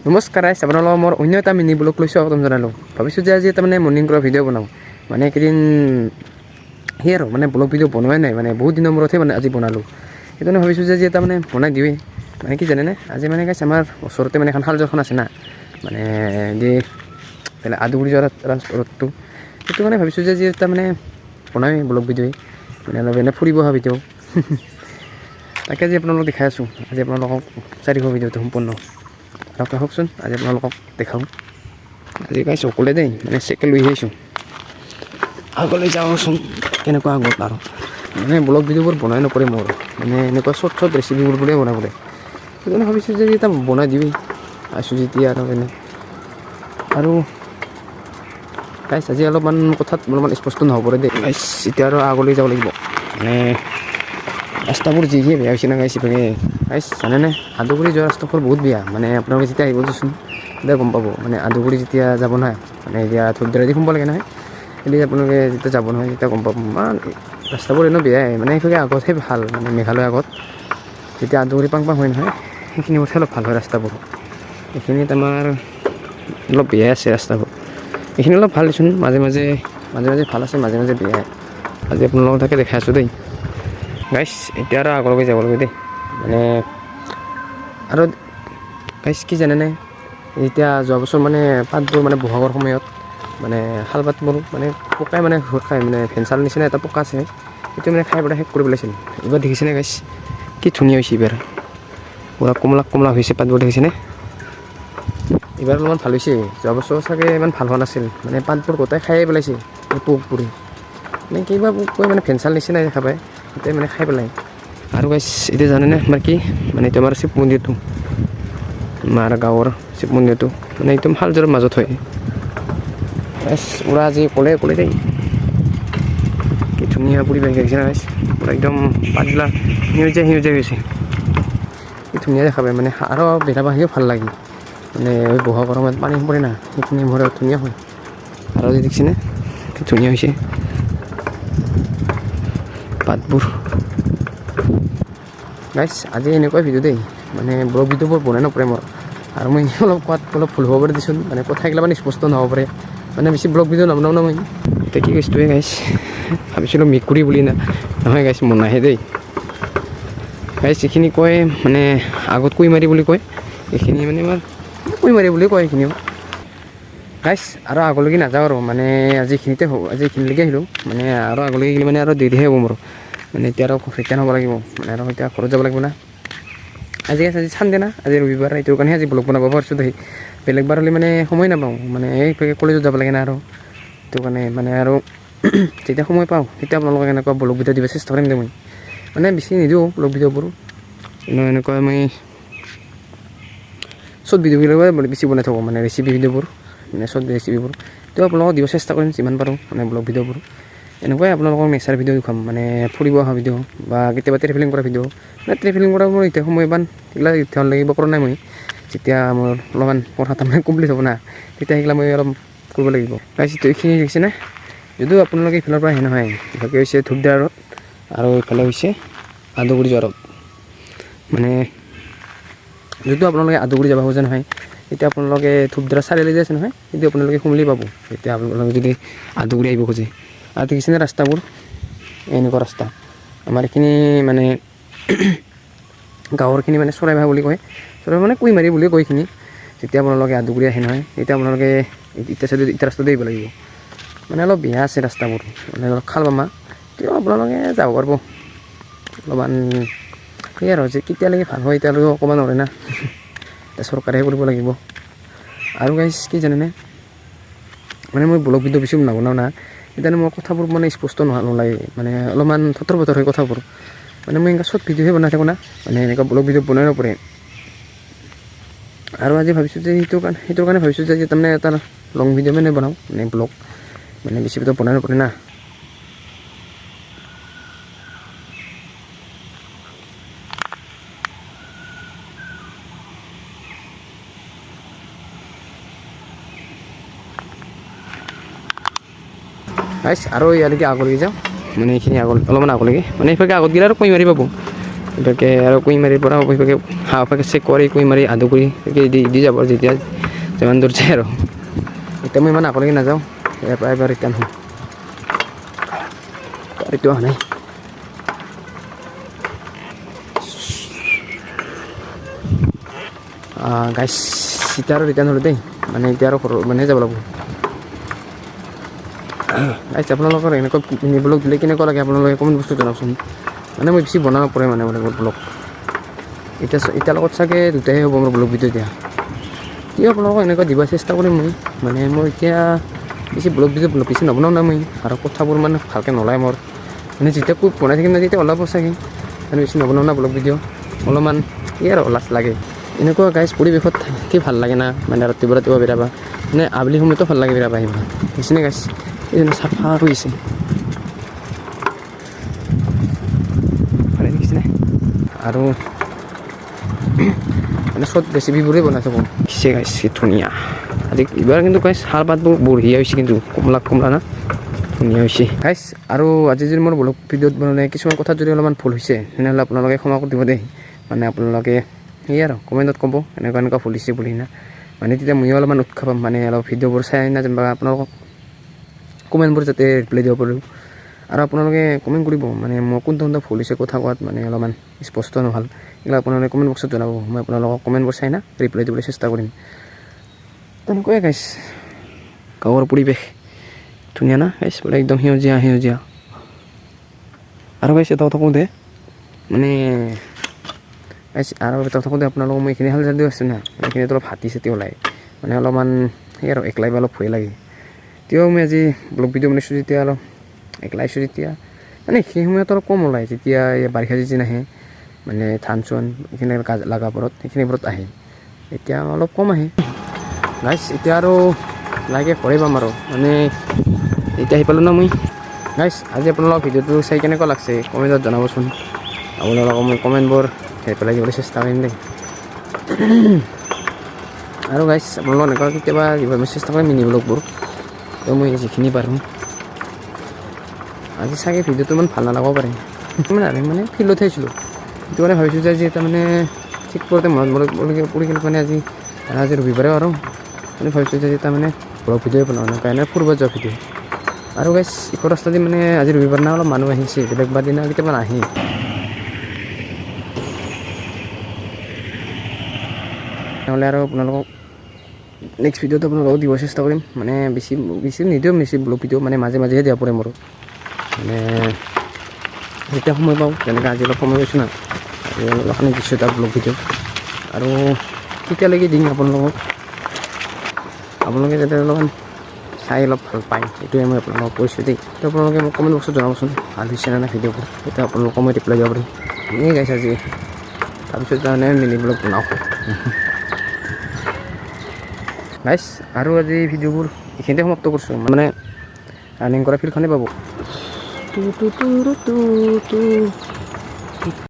নমস্কাৰ গাইছ, আপোনালোকৰ মোৰ অন্য এটা মিনি ব্লগ লৈছোঁ স্বাগতম জনালোঁ। ভাবিছোঁ যে আজি তাৰমানে মৰ্ণিং কৰা ভিডিঅ' বনাওঁ। মানে এইকেইদিন সেই আৰু মানে ব্লগ ভিডিঅ' বনোৱাই নাই, মানে বহুত দিনৰ মূৰতহে মানে আজি বনালোঁ। সেইকাৰণে ভাবিছোঁ যে আজি এটা মানে বনাই দিওঁৱেই। মানে কি জানেনে, আজি মানে গাইছ আমাৰ ওচৰতে মানে এখন খাল-জলখন আছে না, মানে যে আদুগুৰি যোৱা ৰ'দটো, সেইটো মানে ভাবিছোঁ যে আজি এটা মানে বনাওঁৱেই ব্লগ ভিডিঅ'ই, মানে অলপ এনে ফুৰিব অহা ভিডিঅ'। তাকে আজি আপোনালোকক দেখাই আছোঁ। আজি আপোনালোকক চাৰিশ ভিডিঅ'টো সম্পূৰ্ণ ভালকৈ হওকচোন। আজি আপোনালোকক দেখাওঁ। আজি গাইছ অকলে দেই, মানে চাইকেল লৈ আহিছোঁ। আগলৈ যাওঁচোন কেনেকুৱা আগত আৰু মানে ব্লগ ভিডিঅ'বোৰ বনাই নপৰে মোৰ, মানে এনেকুৱা চৰ্ট ৰেচিপিবোৰ বুলিয়ে বনাই পৰে। সেইকাৰণে ভাবিছোঁ যে এটা বনাই দিওঁৱেই আছোঁ যেতিয়া আৰু এনে। আৰু গাইছ আজি অলপমান কথাত অলপমান স্পষ্ট নহ'ব পাৰে দেই গাইছ, এতিয়া আৰু আগলৈ যাব লাগিব। মানে ৰাস্তাবোৰ যিহে বেয়া হৈছে না গাইছ ইফালে। গাইছ জানেনে, আদুগুৰি যোৱা ৰাস্তাবোৰ বহুত বেয়া। মানে আপোনালোকে যেতিয়া আহিব দেচোন তেতিয়া গম পাব। মানে আদুগুৰি যেতিয়া যাব নহয়, মানে এতিয়া ধূপধাৰাদি সোমাব লাগে নহয়, এতিয়া আপোনালোকে যেতিয়া যাব নহয় তেতিয়া গম পাব ইমান ৰাস্তাবোৰ এনেও বেয়াই। মানে সেইভাগে আগতহে ভাল, মানে মেঘালয় আগত যেতিয়া আদুগুৰি পাং হয় নহয়, সেইখিনি মতে অলপ ভাল হয় ৰাস্তাবোৰ। এইখিনিত আমাৰ অলপ বেয়াই আছে ৰাস্তাবোৰ। এইখিনি অলপ ভাল দেচোন, মাজে মাজে ভাল আছে, মাজে মাজে বেয়াই। আজি আপোনালোকক তাকে দেখাই আছোঁ দেই গাইছ। এতিয়া আৰু আগলৈকে যাব লাগে দেই। মানে আৰু গাইছ কি জানেনে, এতিয়া যোৱা বছৰ মানে পাতবোৰ মানে বহাগৰ সময়ত মানে শাল পাতবোৰ মানে পকাই মানে খাই, মানে ভেঞ্চাৰ নিচিনা এটা পকা আছে, সেইটো মানে খাই পেলাই শেষ কৰি পেলাইছিল। এইবাৰ দেখিছেনে গাইছ কি ধুনীয়া হৈছে, এইবাৰ পূৰা কমলা হৈছে পাতবোৰ, দেখিছেনে? এইবাৰ অলপমান ভাল হৈছে। যোৱা বছৰ চাগে ইমান ভাল হোৱা নাছিল, মানে পাতবোৰ গোটাই খায়ে পেলাইছে পোকবোৰে। মানে কিবা পোক কয়, মানে ভেঞ্চাৰ নিচিনাই দেখা পায়, গোটেই মানে খাই পেলাই। আৰু গাইছ এতিয়া জানেনে আমাৰ কি, মানে এইটো আমাৰ শিৱ মন্দিৰটো, আমাৰ গাঁৱৰ শিৱ মন্দিৰটো মানে একদম শালযোৰৰ মাজত হয়। গাইছ উৰা আজি অকলে দেই, কি ধুনীয়া পৰিৱেশ দেখিছে না গাইছ, পূৰা একদম পাতবিলাক সেউজীয়া হৈছে, কি ধুনীয়া দেখা পায়। মানে আৰু বেৰা বাহিও ভাল লাগে, মানে বহাগৰ সময়ত পানী পৰে না, সেইখিনি মোৰ ধুনীয়া হয়। আৰু আজি দেখিছেনে কি ধুনীয়া হৈছে পাতবোৰ। গাইছ আজি এনেকুৱাই ভিডিঅ' দেই, মানে ব্লগ ভিডিঅ'বোৰ বনাই নপৰে মোৰ। আৰু মই অলপ কোৱাত অলপ ভুল হ'ব পাৰে দেচোন, মানে কথাগিলা মানে স্পষ্ট নহ'ব পাৰে, মানে বেছি ব্লগ ভিডিঅ' নবনাওঁ না মই। এতিয়া কি কৈছোঁৱে গাইছ, ভাবিছিলোঁ মেকুৰী বুলি না, নহয় গাইছ মনাহে দেই গাইছ। এইখিনি কয় মানে আগত কুইমাৰি বুলি কয়, এইখিনি মানে আমাৰ কুইমাৰি বুলি কয় এইখিনিও গাইছ। আৰু আগলৈকে নাযাওঁ আৰু, মানে আজি এইখিনিলৈকে আহিলোঁ, মানে আৰু আগলৈকে গ'লে মানে আৰু দেৰিহে হ'ব মোৰ। মানে এতিয়া আৰু ৰিটাৰ্ণ হ'ব লাগিব, মানে আৰু এতিয়া ঘৰত যাব লাগিব না। আজি চানডে না, আজি ৰবিবাৰ, এইটোৰ কাৰণে আজি ব্লগ বনাব পাৰিছোঁ দেই। বেলেগ বাৰ হ'লে মানে সময় নাপাওঁ, মানে এই কলেজত যাব লাগে না, আৰু সেইটো কাৰণে মানে আৰু যেতিয়া সময় পাওঁ তেতিয়া আপোনালোকক এনেকুৱা ব্লগ ভিডিঅ' দিব চেষ্টা কৰিম দে মই। মানে বেছি নিদিওঁ ব্লগ ভিডিঅ'বোৰ, এনেকুৱা মই চব ভিডিঅ'বিলাকে বেছি বনাই থাকোঁ, মানে ৰেচিপি ভিডিঅ'বোৰ, মানে চব ৰেচিপিবোৰ তো আপোনালোকক দিব চেষ্টা কৰিম যিমান পাৰোঁ, মানে ব্লগ ভিডিঅ'বোৰ। এনেকুৱাই আপোনালোকক নেচাৰ ভিডিঅ' দেখুৱাম, মানে ফুৰিব অহা ভিডিঅ' বা কেতিয়াবা ট্ৰেভেলিং কৰা ভিডিঅ'। মানে ট্ৰেভেলিং কৰা মোৰ এতিয়া সময় বান এইগিলা এতিয়া লাগিব কৰা নাই মই। যেতিয়া মোৰ অলপমান পঢ়া তাৰমানে কমপ্লিট হ'ব না, তেতিয়া সেইগিলা মই অলপ কৰিব লাগিব গাইছ। এইখিনি দেখিছেনে, যদিও আপোনালোকে এইফালৰ পৰা আহে নহয়, ইভাগে হৈছে ধূপধাৰা ৰ'দ আৰু এইফালে হৈছে আদুগুৰি যোৱা ৰ'দ। মানে যদিও আপোনালোকে আদুগুৰি যাব খোজে নহয়, এতিয়া আপোনালোকে ধূপধাৰা চাৰিআলি যে আছে নহয়, সেইটো আপোনালোকে সোমালেই পাব। এতিয়া আপোনালোকে যদি আদুগুৰি আহিব খোজে, আৰু দেখিছেনে ৰাস্তাবোৰ, এনেকুৱা ৰাস্তা। আমাৰ এইখিনি মানে গাঁৱৰখিনি মানে চৰাইবাহা বুলি কয়, চৰাইবাহা মানে কুইমাৰি বুলি কয় এইখিনি। যেতিয়া আপোনালোকে আদুগুৰি আহে নহয়, তেতিয়া আপোনালোকে ইটা ৰাস্তাতে আহিব লাগিব। মানে অলপ বেয়া আছে ৰাস্তাবোৰ, মানে অলপ খাল বামা, তেতিয়াও আপোনালোকে যাব পাৰিব। অলপমান সেয়াই আৰু যে কেতিয়ালৈকে ভাল হয় এতিয়ালৈকে ক'ব নোৱাৰে না, এতিয়া চৰকাৰেহে কৰিব লাগিব। আৰু গাইছ কি জানেনে, মানে মই ব্লগ ভিডিঅ' বেছি নবনাওঁ না, সেইকাৰণে মোৰ কথাবোৰ মানে স্পষ্ট নোলায়, মানে অলপমান থথৰ বথৰ হয় কথাবোৰ। মানে মই এনেকুৱা চৰ্ট ভিডিঅ'হে বনাই থাকোঁ না, মানে এনেকুৱা ব্লগ ভিডিঅ' বনাই নপৰে। আৰু আজি ভাবিছোঁ যে সেইটোৰ কাৰণে ভাবিছোঁ যে তাৰমানে এটা লং ভিডিঅ' মানে বনাওঁ, মানে ব্লগ, মানে বেছি ভিডিঅ' বনাই নপৰে না। গাইছ আৰু ইয়ালৈকে আগলৈকে যাওঁ, মানে এইখিনি অলপমান আগলৈকে, মানে এইফালে আগত গ'লে আৰু কুইমাৰি পাব। এইভাগে আৰু কুঁহিমাৰীৰ পৰা এইভাগে হাঁহভাগে চেক কৰি কুঁহিমাৰী আদু কৰি দি যাব আৰু যেতিয়া যিমান দূৰ যায় আৰু এতিয়া মই ইমান আগলৈকে নাযাওঁ ইয়াৰ পৰা এবাৰ ৰিটাৰ্ণ হ'ম এইটো অহা নাই গাইছ এতিয়া আৰু ৰিটাৰ্ণ হ'লোঁ দেই মানে এতিয়া আৰু ঘৰ মানে যাব লাগিব গাইছ আপোনালোকৰ এনেকৈ মিনি ব্লগ দিলে কেনেকুৱা লাগে আপোনালোকে কমেণ্ট বস্তু জনাওকচোন মানে মই বেছি বনাব পাৰে মানে মোৰ ব্লগ এতিয়া লগত চাগে দুটাহে হ'ব মোৰ ব্লগ ভিডিঅ' দিয়া কি আপোনালোকক এনেকুৱা দিব চেষ্টা কৰিম মই মানে মই এতিয়া বেছি ব্লগ ভিডিঅ' বেছি নবনাওঁ না মই আৰু কথাবোৰ মানে ভালকৈ নোলায় মোৰ মানে যেতিয়া খুব বনাই থাকিম না তেতিয়া ওলাব চাগে মানে বেছি নবনাওঁ না ব্লগ ভিডিঅ' অলপমান কি আৰু লাজ লাগে এনেকুৱা গাইজ পৰিৱেশত থাকি ভাল লাগে না মানে ৰাতিপুৱা বেৰাবা মানে আবেলি সময়তো ভাল লাগে বেৰাবা আহিব বুজিছেনে গাইজ এইজনে চাফা কৰিছে ভালে দেখিছেনে আৰু মানে চব ৰেচিপিবোৰেই বনাই থাকোঁ দিছে গাইজ ধুনীয়া আজি এইবাৰ কিন্তু গাইজ শাল পাতবোৰ বঢ়িয়া হৈছে কিন্তু কমলা না ধুনীয়া হৈছে গাইজ আৰু আজি যদি মোৰ ব্লগ ভিডিঅ'ত মানে কিছুমান কথাত যদি অলপমান ভুল হৈছে তেনেহ'লে আপোনালোকে ক্ষমা কৰি দিব দেই মানে আপোনালোকে সেয়ে আৰু কমেণ্টত ক'ব এনেকুৱা ভুল হৈছে বুলি না মানে তেতিয়া ময়ো অলপমান উৎসাহ পাম মানে অলপ ভিডিঅ'বোৰ চাই না যেনিবা আপোনালোকক কমেণ্টবোৰ যাতে ৰিপ্লাই দিব পাৰোঁ আৰু আপোনালোকে কমেণ্ট কৰিব মানে মই কোনটো ভুল হৈছে কথা কোৱাত মানে অলপমান স্পষ্ট নহ'ল এইবিলাক আপোনালোকে কমেণ্ট বক্সত জনাব মই আপোনালোকক কমেণ্টবোৰ চাই না ৰিপ্লাই দিবলৈ চেষ্টা কৰিম তেনেকুৱাই গাইছ গাঁৱৰ পৰিৱেশ ধুনীয়া না গাইছ বোলে একদম সেউজীয়া আৰু গাইছ এটা কথা কওঁ দে মানে গাইছ আৰু এটা কথা কওঁ দে আপোনালোকক মই এইখিনি হাল যদিও আছোঁ না এইখিনিত অলপ হাতী চাতি ওলায় মানে অলপমান সেই আৰু একলাই বা অলপ ভয় লাগে তেতিয়াও মই আজি ব্লগ ভিডিঅ' বনাইছোঁ যেতিয়া অলপ একলাই আছোঁ যেতিয়া মানে সেই সময়ত অলপ কম ওলায় যেতিয়া বাৰিষা চিজন আহে মানে ধান চোন এইখিনি লাগাবোৰত সেইখিনিবোৰত আহে এতিয়া অলপ কম আহে গাইছ এতিয়া আৰু লাহেকৈ ঘৰে পাম আৰু মানে এতিয়া আহি পালোঁ না মই গাইছ আজি আপোনালোকৰ ভিডিঅ'টো চাই কেনেকুৱা লাগছে কমেণ্টত জনাবচোন আপোনালোকক মই কমেণ্টবোৰ পেলাই দিবলৈ চেষ্টা কৰিম দেই আৰু গাইছ আপোনালোকৰ এনেকুৱা কেতিয়াবা দিব মই চেষ্টা কৰিম মিনি ব্লগবোৰ তো মই যিখিনি পাৰোঁ আজি চাগে ভিডিঅ'টো ইমান ভাল নালাগিব পাৰে মানে ফিল্ডত আহিছিলোঁ সেইটো কাৰণে ভাবিছোঁ যে আজি এটা মানে ঠিক কৰোঁতে মনত পৰি কিনে মানে আজি ৰবিবাৰে আৰু মানে ভাবিছোঁ যে এটা মানে ব্লগ ভিডিঅ'ই বনাওঁ কাৰণে ফুৰিব যোৱা ভিডিঅ' আৰু গাইছ ইফৰ ৰাস্তা দি মানে আজি ৰবিবাৰ না অলপ মানুহ আহিছে বেলেগ বাৰ দিনা কেতিয়াবা নাহে নহ'লে আৰু আপোনালোকক নেক্সট ভিডিঅ'টো আপোনালোকক দিব চেষ্টা কৰিম মানে বেছি নিদিওঁ বেছি ব্লগ ভিডিঅ' মানে মাজেহে দিব পাৰে মোৰ মানে যেতিয়া সময় পাওঁ যেনেকৈ আজি অলপ সময় পাইছোঁ না আজি অলপ দিছোঁ এটা ব্লগ ভিডিঅ' আৰু তেতিয়ালৈকে দিম আপোনালোকে যাতে অলপমান চাই অলপ ভাল পায় সেইটোৱে মই আপোনালোকক কৈছোঁ দেই তো আপোনালোকে মোক কমেণ্ট বক্সত জনাবচোন ভাল হৈছে নে নাই ভিডিঅ'বোৰ তেতিয়া আপোনালোকক মই ৰিপ্লাই দিব পাৰিম এনেই গাইছ আজি তাৰপিছত তাৰমানে মিনি ব্লগ বনাওঁ গাইছ আৰু আজি ভিডিঅ'বোৰ এইখিনিতে সমাপ্ত কৰিছোঁ মানে ৰানিং কৰা ফিল্ডখনেই পাব